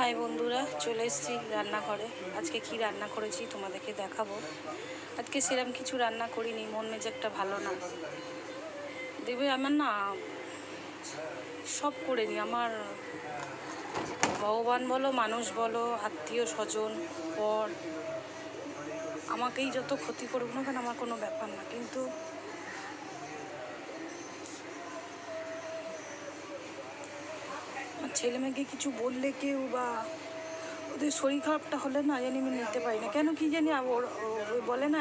High বন্ধুরা, চলে এসেছি রান্নাঘরে। আজকে কি রান্না করেছি তোমাদেরকে দেখাবো। আজকে সেরকম কিছু রান্না করিনি, মন মেজাজটা ভালো না। দেবে আমার না সব করে নি, আমার ভগবান বলো, মানুষ বলো, আত্মীয় স্বজন, পর আমাকেই যত ক্ষতি করুক না কেন আমার কোনো ব্যাপার না, কিন্তু আমার ছেলে মেয়েকে কিছু বললে কেউ বা ওদের শরীর খারাপটা হলে না জানি আমি নিতে পারি না কেন কি জানি। বলে না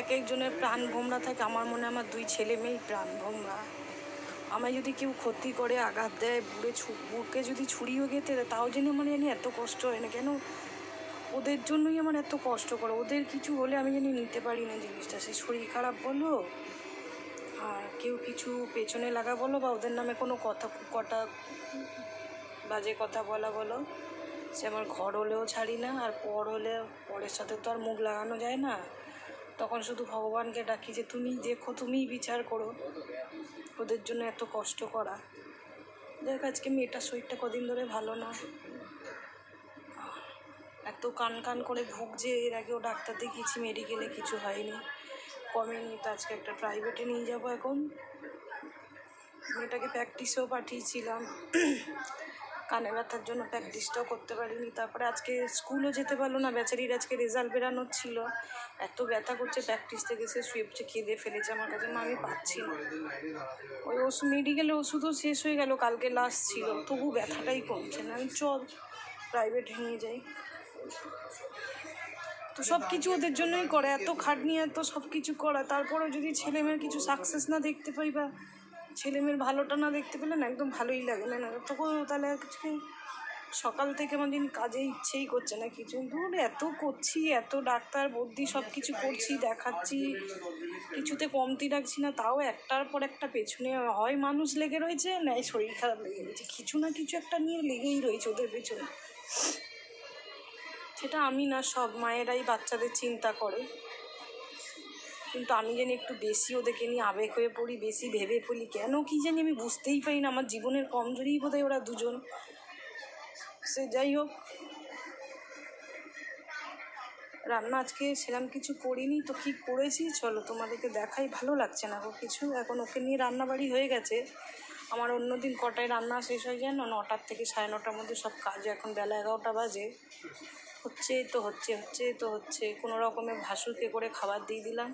এক একজনের প্রাণ ভোমরা থাকে, আমার মনে হয় আমার দুই ছেলে মেয়েই প্রাণ ভোমরা। আমায় যদি কেউ ক্ষতি করে, আঘাত দেয়, বুকে যদি ছুরিও গেঁথে দেয়, তাও জানি আমার জানি এত কষ্ট হয় না কেন। ওদের জন্যই আমার এত কষ্ট করে। ওদের কিছু হলে আমি জানি নিতে পারি না জিনিসটা, সে শরীর খারাপ বলো আর কেউ কিছু পেছনে লাগা বলো বা ওদের নামে কোনো কটা বাজে কথা বলা বলো, সে আমার ঘর হলেও ছাড়ি না। আর পরের সাথে তো আর মুখ লাগানো যায় না। তখন শুধু ভগবানকে ডাকি যে তুমি দেখো, তুমিই বিচার করো। ওদের জন্য এত কষ্ট করা। দেখ, আজকে মেয়েটার শরীরটা কদিন ধরে ভালো না, এত কান করে ভুগছে। এর আগেও ডাক্তার দেখিয়েছি, মেডিকেলে কিছু হয়নি, কমেনি। তো আজকে একটা প্রাইভেটে নিয়ে যাবো। এখন মেয়েটাকে প্র্যাকটিসেও পাঠিয়েছিলাম, কানে ব্যথার জন্য প্র্যাকটিসটাও করতে পারিনি। তারপরে আজকে স্কুলও যেতে পারলো না বেচারির, আজকে রেজাল্ট বেরানোর ছিল। এত ব্যথা করছে, প্র্যাকটিস থেকে সে শুয়েছে, খেদে ফেলেছে আমার কাছে, মা আমি পাচ্ছি না। ওই মেডিকেলে ওষুধও শেষ হয়ে গেল, কালকে লাস্ট ছিল, তবু ব্যথাটাই কমছে না। আমি চল প্রাইভেট নিয়ে যাই। তো সব কিছু ওদের জন্যই করে, এত খাটনি, এত সব কিছু করা। তারপরেও যদি ছেলে মেয়ের কিছু সাকসেস না দেখতে পাই বা ছেলে মেয়ের ভালোটা না দেখতে পেলে না একদম ভালোই লাগে না। তখন তাহলে আজকে সকাল থেকে আমার দিন কাজে ইচ্ছেই করছে না কিছু। দূর এত করছি, এত ডাক্তার বদ্যি সব কিছু করছি, দেখাচ্ছি, কিছুতে কমতি রাখছি না, তাও একটার পর একটা পেছনে হয় মানুষ লেগে রয়েছে, নাই শরীর খারাপ লেগে রয়েছে, কিছু না কিছু একটা নিয়ে লেগেই রয়েছে ওদের পেছনে। সেটা আমি না, সব মায়েরাই বাচ্চাদের চিন্তা করে, কিন্তু আমি জানি একটু বেশি ওদেরকে নিয়ে আবেগ হয়ে পড়ি, বেশি ভেবে পড়ি কেন কি জানি, আমি বুঝতেই পারি না। আমার জীবনের কমজোরিই বোধহয় ওরা দুজন। সে যাই হোক, রান্না আজকে সেরকম কিছু করিনি। তো কি করেছি চলো তোমাদেরকে দেখাই। ভালো লাগছে না গো কিছু, এখন ওকে নিয়ে রান্নাবাড়ি হয়ে গেছে। আমার অন্যদিন কটায় রান্না শেষ হয়ে যায় না, 9টার থেকে 9:30টার মধ্যে সব কাজ। এখন বেলা 11টা বাজে, হচ্ছে কোনো রকমে ভাসুরকে করে খাবার দিয়ে দিলাম।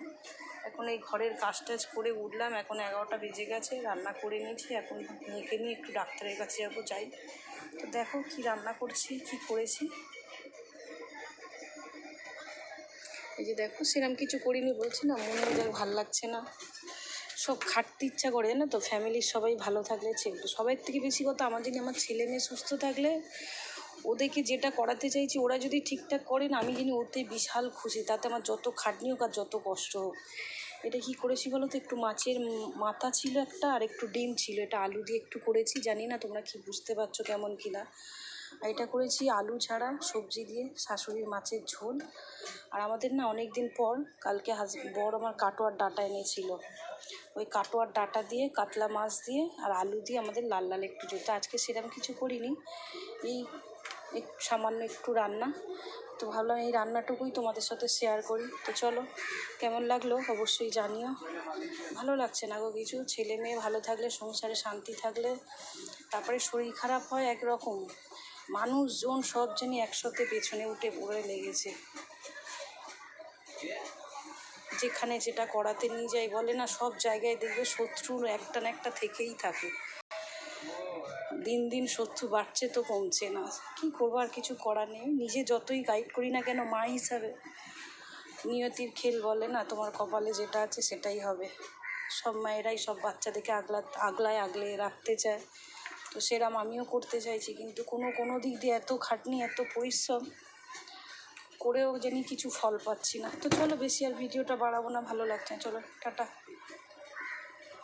এখন এই ঘরের কাজ টাজ করে উঠলাম, এখন 11টা বেজে গেছে, রান্না করে নিয়েছি। এখন মেয়েকে নিয়ে একটু ডাক্তারের কাছে যাবো, যাই। তো দেখো কি রান্না করছি, কি করেছি। এই যে দেখো, সেরকম কিছু করিনি, বলছি না মনে হয় ভালো লাগছে না, সব খাটতে ইচ্ছা করে না। তো ফ্যামিলির সবাই ভালো থাকলে, সবাই থেকে বেশি কথা আমার জানি আমার ছেলে মেয়ে সুস্থ থাকলে, ওদেরকে যেটা করাতে চাইছি ওরা যদি ঠিকঠাক করে না, আমি জানি ওতে বিশাল খুশি। তাতে আমার যত খাটনি হোক আর যত কষ্ট হোক। এটা কি করেছি বলো তো, একটু মাছের মাথা ছিল একটা, আর একটু ডিম ছিল, এটা আলু দিয়ে একটু করেছি। জানি না তোমরা কি বুঝতে পারছো কেমন কিনা। আর এটা করেছি আলু ছাড়া সবজি দিয়ে, শাশুড়ির মাছের ঝোল। আর আমাদের না অনেক দিন পর কালকে বর আমার কাটোয়ার ডাঁটা এনেছিল, ওই কাটোয়ার ডাঁটা দিয়ে, কাতলা মাছ দিয়ে আর আলু দিয়ে আমাদের লাল লাল একটু ঝোল। আজকে সেরকম কিছু করিনি, এই সামান্য একটু রান্না। তো ভাবলাম এই রান্নাটুকুই তোমাদের সাথে শেয়ার করি। তো চলো, কেমন লাগলো অবশ্যই জানিও। ভালো লাগছে না গো কিছু, ছেলে মেয়ে ভালো থাকলে, সংসারে শান্তি থাকলে, তারপরে শরীর খারাপ হয় একরকম, মানুষজন সব জানি একসাথে পেছনে উঠে পড়ে লেগেছে। যেখানে যেটা করাতে নিয়ে যাই, বলে না সব জায়গায় দেখবে শত্রুর একটা না একটা থেকেই থাকে। দিন দিন শত্রু বাড়ছে তো কমছে না। কি করবো, আর কিছু করার নেই। নিজে যতই গাইড করি না কেন মা হিসাবে, নিয়তির খেল বলে না, তোমার কপালে যেটা আছে সেটাই হবে। সব মায়েরাই সব বাচ্চাদেরকে আগলে রাখতে চায়। তো সেরম আমিও করতে চাইছি, কিন্তু কোনো দিক দিয়ে এত খাটনি, এত পরিশ্রম করেও জানি কিছু ফল পাচ্ছি না। তো চলো, বেশি আর ভিডিওটা বাড়াবো না, ভালো লাগছে, চলো টাটা।